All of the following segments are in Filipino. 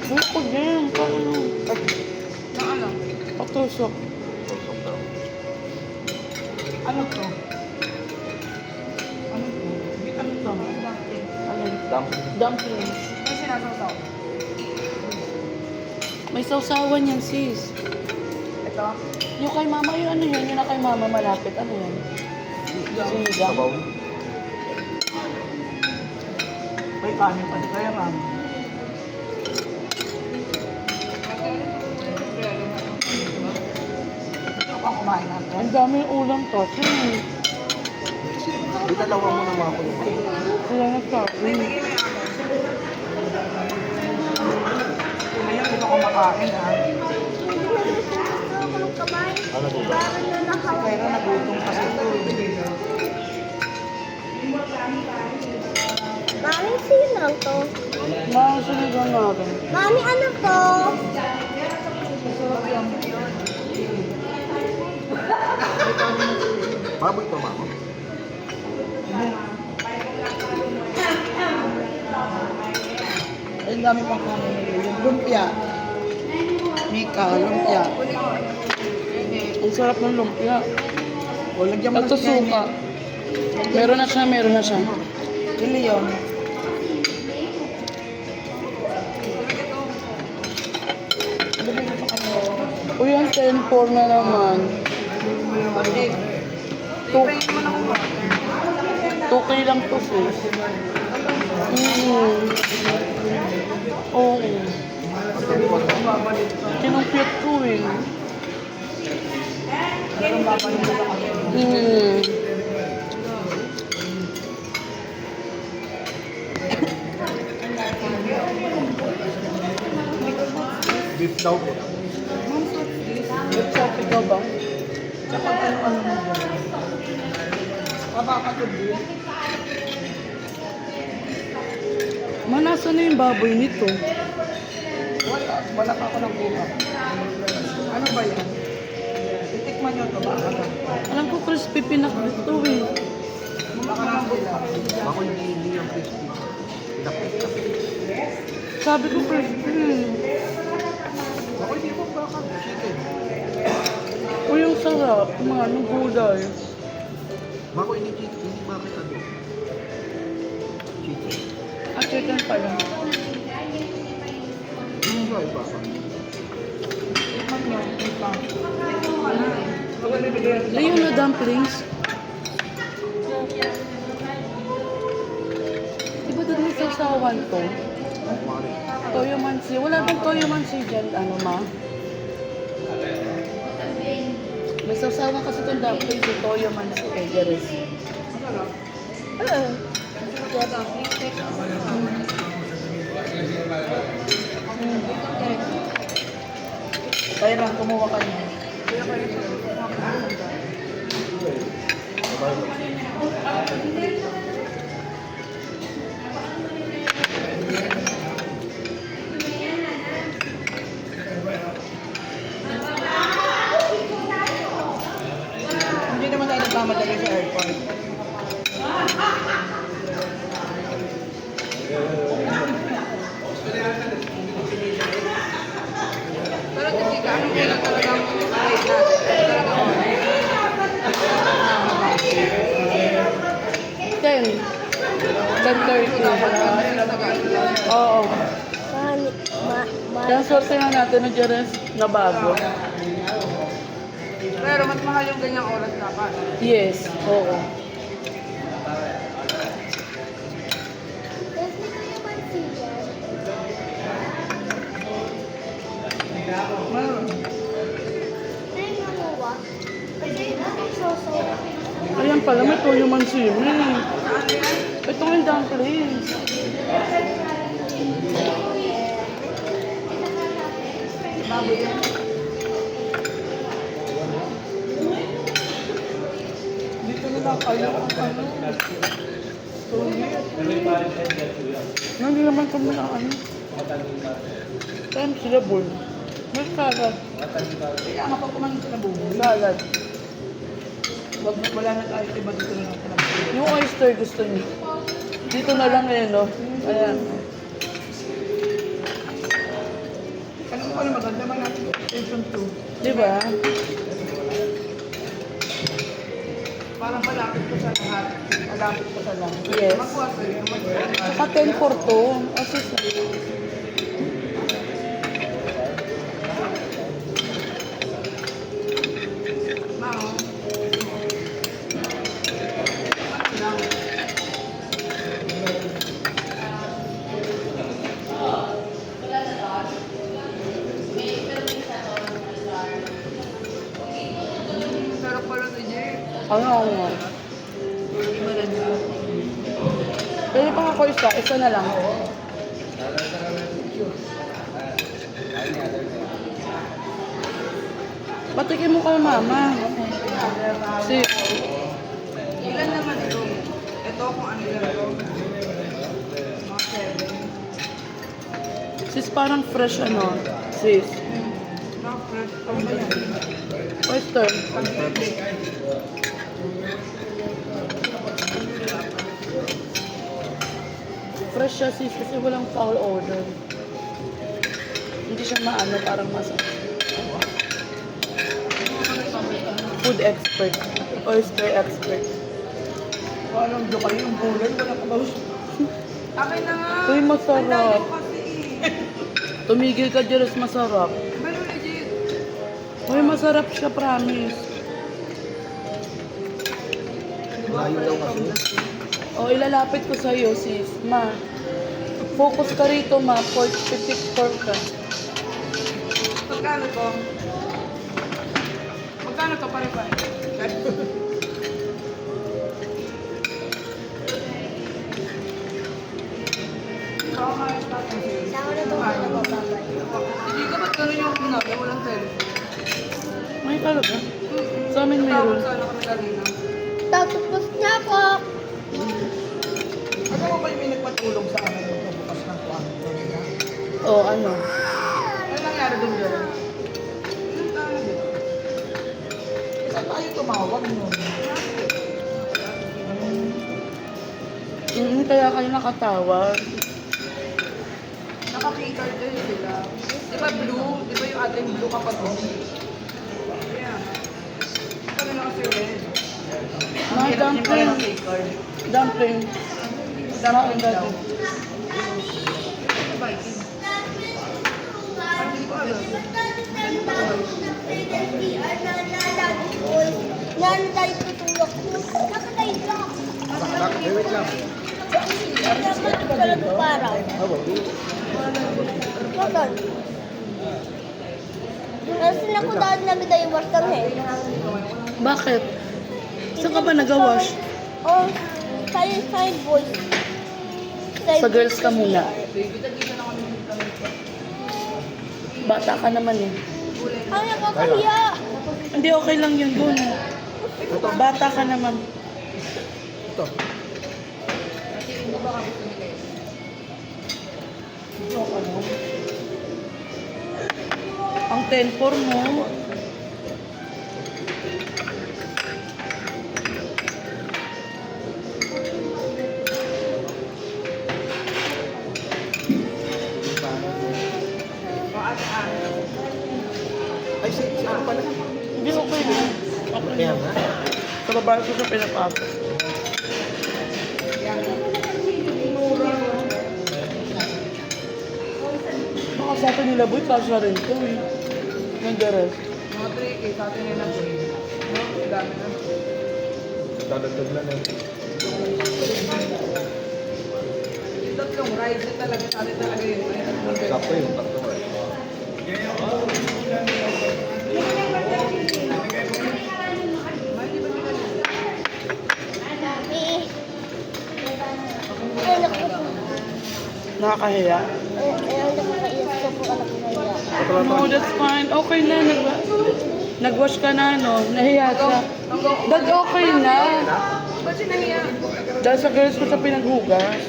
Buko din. Paano? Na ano? Patusok. Tusok daw. Ano to? Ano to? Ano to? Alin? Dumpling. Dumplings. May sinasasaw. May sausawan yan, sis. Ito? Yung kay mama, yung ano yun? Yung na kay mama malapit. Ano yan? Sinigang. Sabaw. May kanin pa di kaya ma'am. Ako ang kumain natin. Ang daming ulam to. Di dalawa mo naman ako yung Wala na sa akin. Ngayon, dito ko makain ha. ano po ba? Pero nagutom kasi ito. Mami, sino to? Mga sinigang natin. Mami, ano to? Baboy to, mama. Ay, ang dami pang kanin nila. Yung lumpia. Mika, lumpia. Ang sarap ng lumpia. O, lagyan mo At sa suka. Meron na siya, meron na siya. Ili yun. Uy, ang 10-4 na naman. 2K lang to, sis. Oo. Kinumpit ko eh. Beef daw po. Nag-shop ka ba? Tsaka ano mo dyan. Kapakatubi. Manasa na yung baboy nito. Wala. Wala pa ako ng buka. Ano ba yan? Itikman nyo ito. Baka na. Alam ko crispy pinakbit to eh. Baka na sila. Ako hindi yung crispy. Pinapit. Sabi ko crispy. Ako hindi po baka. Chicken. Uy, yung sarap. Mga anong gulay. Ako hindi chicken. Hindi bakit ano. Chicken. At chicken pala. Hindi ba iba ka? Tikman nyo. Ito. Ayun na dumplings. Diba doon may sausawan to? Mari. Toyo mansi. Wala bang toyo mansi dyan, ano ma? May sausawan kasi itong dumplings, yung toyo mansi. Eh, Jeres. Kaya lang, kumuha ka niya. Hindi naman tayo nagmamadali sa airport. Pero hindi ka, ano kailan talaga ang flight natin? Ten. 10:30. Oo. Mami, Kaya swerte nga natin na Jeres na bago. Pero mas mahal yung ganyang oras dapat. Yes. Oo. Yes, dito yung mansiyan. Meron. Ay, mamuwa. Kasi ito yung soso. Ayan pala, may toyo mansi. Ito yung dumplings. Dito na lang kayo. Ano? Hindi naman kami na ano. Time sila boy. May salad. Kaya kapag kumain sila bubo. Salad. Wala na tayo iba dito na lang pala. Yung oyster gusto niyo. Dito na lang eh, no? Ayan. Station 2. Di ba? Parang malapit ko sa lahat. Malapit ko sa lahat. Yes. Magkuha sa'yo. Saka 10 for 2. Kasi Mao. Sarap pala to, Jay. ano nga. Pwede pa ako isa. Isa na lang. Patikin mo kay mama. Si, Ilan naman ito? Ito kung ano lang ito. Mga 7. sis parang fresh ano. Sis. Mga fresh. Ano ba yan? Oyster. Fresh siya sis kasi walang foul order. Hindi siya maano, parang masarap. Food expert. Oyster expert. Walang do kayo yung bulay. Wala ka ba? Akin na nga. Uy, masarap. Ang layo kasi eh. Tumigil ka, Jeros, masarap. Pero legit. Uy, masarap siya, promise. Layo daw kasi. O, ilalapit ko sa'yo, sis. Ma, focus ka rito, ma. 54 ka. Magkano to? Magkano to pare-pare? Sama na ito na mababay. Hindi ka ba't gano'n yung pinabi? Walang telephone. May talaga. Sa amin Tawag meron. sana kami kanina. Tapos na po. Ano mo ba yung may nagpatulong sa amin nung bukas ng kwarto nila? O, ano? Ano nangyari doon dyan? Anong tawag dito? Saan tayo tumawag nun? Kaya kayo nakatawag. Naka-keycard din sila. Di ba blue? Di ba yung ating blue kapag on? Kaya. Kami na kasi red. Ma, dumpling. Dumpling. Dumpling daw. Dumpling. Ano ba ito? Parang hindi ko alam. Nanay tutulog ko. Nakatay lang. Bakit? Wait lang. Dapat talaga parang. Bakit? Kasi nakudaan namin tayo wartang eh. Bakit? Saan ka ba nag-wash? Oh, side boys. Sa girls ka muna. Bata ka naman eh. Ay, nakakahiya. Hindi, okay lang yun doon. Bata ka naman. Ito. Ang 10-4 mo. Ay, si ano pala? Hindi, okay lang. Okay Kaya lang. nga. Sa babae ko siya pinapasok. Baka sa atin nila, boy, kasya rin to eh. Yung the rest. Mga 3K sa atin yun na po. Ang dami na. Dadagdag lang eh. Yung tatlong rides na talaga sa atin talaga yun. Sakto yung tatlo eh. Mahal di ba sila yun? Ay, naku. Nakakahiya. Ay, nakakaiyak ko po anak ko kaya. No, that's fine. Okay na. Nag-wash ka na, no? Nahiya ka. Dag, okay na. Ba't siya nahiya? Dahil sa girls ko siya pinaghugas.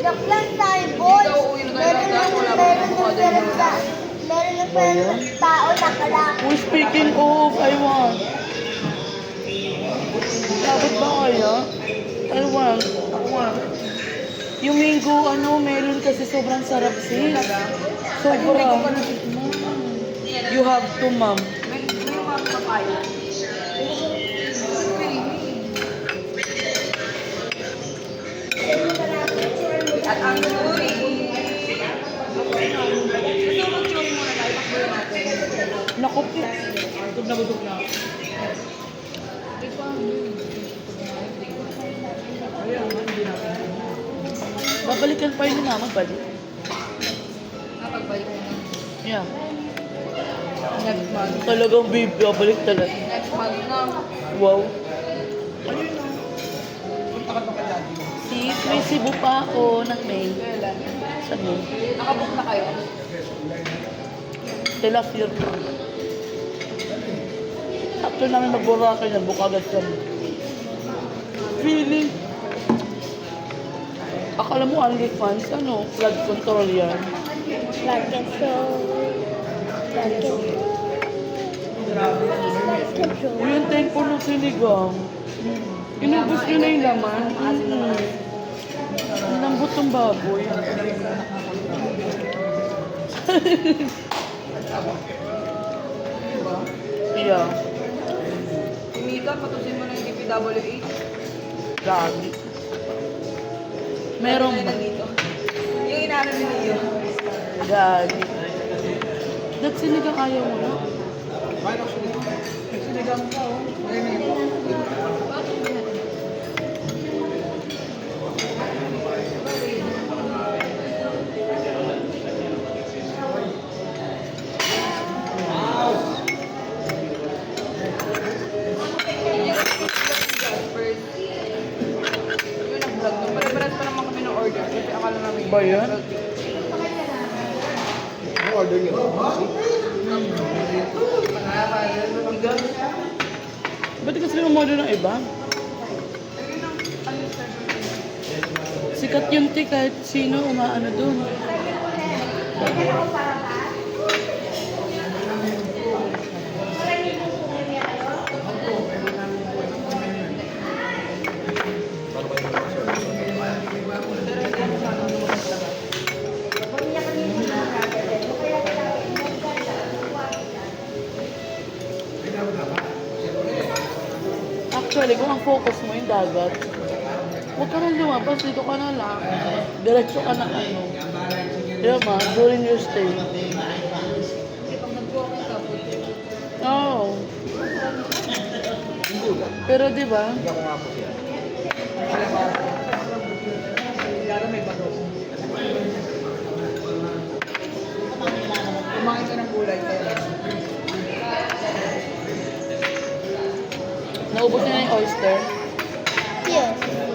Joke lang tayo, boys. Meron ng pera tao nakalaki. Uy, speaking of, I want. Dapat ba kaya? I want. Yung mango, ano, melon kasi sobrang sarap sis. Sobra. You have to, ma'am. May mga papaya. At ang churi. Gusto mo churi muna tayo. Takbo natin. Naku po. Butog na butog na. Ayan, hindi natin. Babalikan pa yun naman, balik. Napagbalik mo na. Yeah. Next month. Talagang babalik talaga. Next month na. Wow. Ayun na. Punta ka pa kay daddy. Sis, may Cebu pa ako ng May. Kailan? Sa May. Nakabook na kayo? Tela Fear. After namin mag-Boracay na, bukagad kami. Feeling. Akala mo OnlyFans, ano? Flood control yan. Blood control. Blood control. Blood control. O yung tempo ng sinigang. Inubos nyo na yung laman. Ang lambot ng baboy. Diba? Yeah. Mika, patusin mo na yung DPWH. Lagi. Meron Ano ba? na dito? Yung inaano ni Leo. Lagi. Ba't sinigang ayaw mo na? Bakit ako sinigang? Sinigang ka, oh. First. Yung nag-vlog. Nung pare-pares pa naman kami ng order. Kasi akala namin Ba yan? Ano order niyo? Ba't kasi umorder ng iba? Sikat yun, te, kahit sino umaano dun. Actually, kung ang focus mo yung dagat, huwag ka nang lumabas, dito ka na lang. Diretso ka na ano. Diba ma, during your stay. Kasi pag nag-walking ka, Oo. Pero diba, Hindi ako nga po siya. lalo may bago. Kumain ka ng gulay. naubos na yung oyster. Yes.